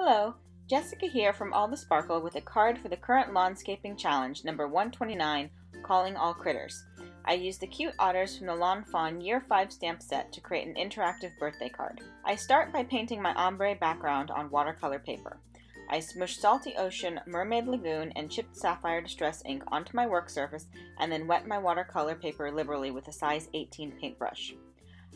Hello, Jessica here from All the Sparkle with a card for the current Lawnscaping Challenge, number 129, Calling All Critters. I used the cute otters from the Lawn Fawn Year 5 stamp set to create an interactive birthday card. I start by painting my ombre background on watercolor paper. I smush Salty Ocean, Mermaid Lagoon, and Chipped Sapphire Distress ink onto my work surface and then wet my watercolor paper liberally with a size 18 paintbrush.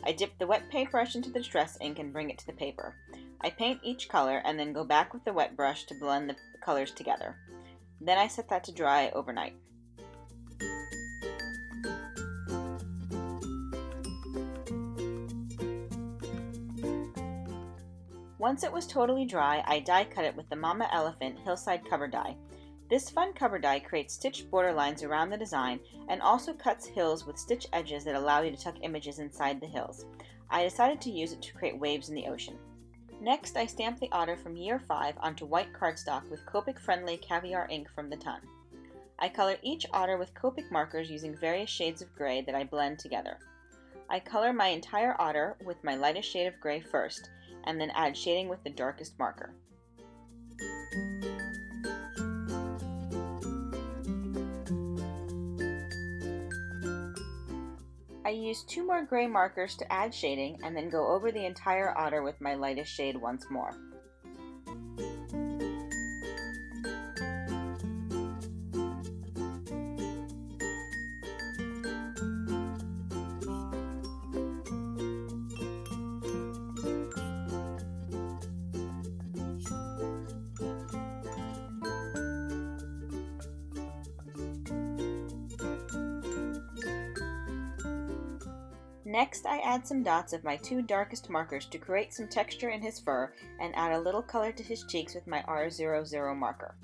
I dip the wet paintbrush into the distress ink and bring it to the paper. I paint each color and then go back with the wet brush to blend the colors together. Then I set that to dry overnight. Once it was totally dry, I die cut it with the Mama Elephant Hillside Cover Die. This fun cover die creates stitched border lines around the design and also cuts hills with stitch edges that allow you to tuck images inside the hills. I decided to use it to create waves in the ocean. Next, I stamped the otter from Year 5 onto white cardstock with Copic-friendly caviar ink from the ton. I color each otter with Copic markers using various shades of gray that I blend together. I color my entire otter with my lightest shade of gray first, and then add shading with the darkest marker. I use 2 more gray markers to add shading and then go over the entire otter with my lightest shade once more. Next, I add some dots of my 2 darkest markers to create some texture in his fur and add a little color to his cheeks with my R00 marker.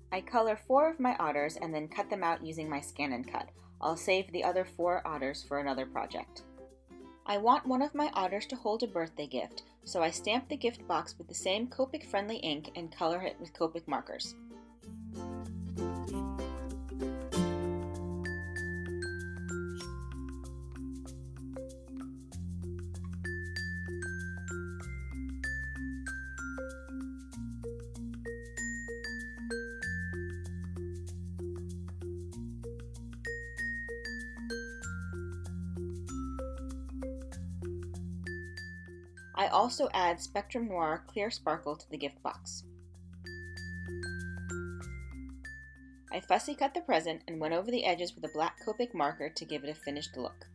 I color 4 of my otters and then cut them out using my Scan and Cut. I'll save the other 4 otters for another project. I want one of my otters to hold a birthday gift, so I stamp the gift box with the same Copic-friendly ink and color it with Copic markers. I also add Spectrum Noir Clear Sparkle to the gift box. I fussy cut the present and went over the edges with a black Copic marker to give it a finished look.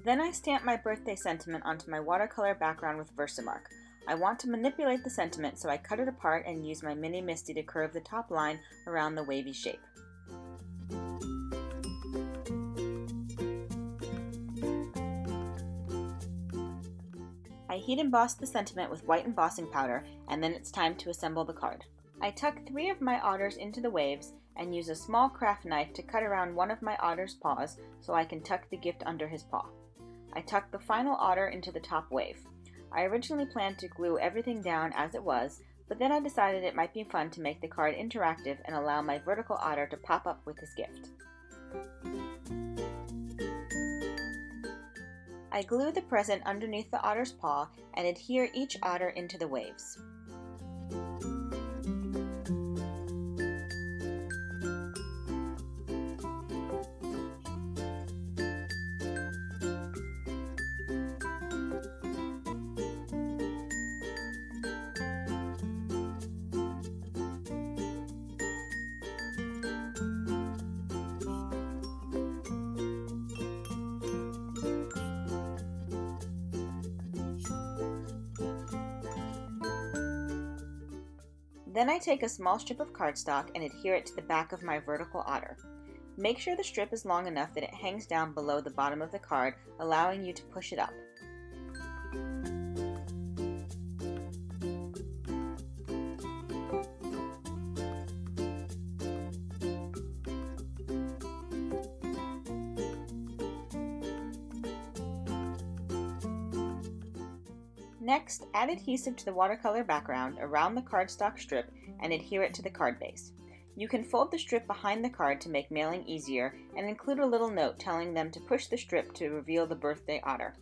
Then I stamp my birthday sentiment onto my watercolor background with Versamark. I want to manipulate the sentiment, so I cut it apart and use my Mini Misty to curve the top line around the wavy shape. I heat emboss the sentiment with white embossing powder, and then it's time to assemble the card. I tuck 3 of my otters into the waves and use a small craft knife to cut around one of my otter's paws so I can tuck the gift under his paw. I tuck the final otter into the top wave. I originally planned to glue everything down as it was, but then I decided it might be fun to make the card interactive and allow my vertical otter to pop up with his gift. I glue the present underneath the otter's paw and adhere each otter into the waves. Then I take a small strip of cardstock and adhere it to the back of my vertical otter. Make sure the strip is long enough that it hangs down below the bottom of the card, allowing you to push it up. Next, add adhesive to the watercolor background around the cardstock strip and adhere it to the card base. You can fold the strip behind the card to make mailing easier and include a little note telling them to push the strip to reveal the birthday otter.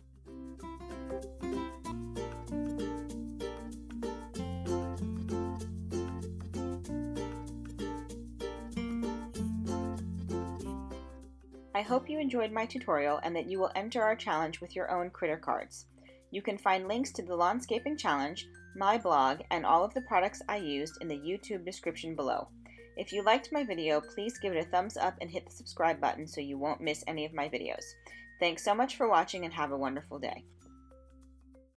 I hope you enjoyed my tutorial and that you will enter our challenge with your own critter cards. You can find links to the Lawnscaping Challenge, my blog, and all of the products I used in the YouTube description below. If you liked my video, please give it a thumbs up and hit the subscribe button so you won't miss any of my videos. Thanks so much for watching and have a wonderful day.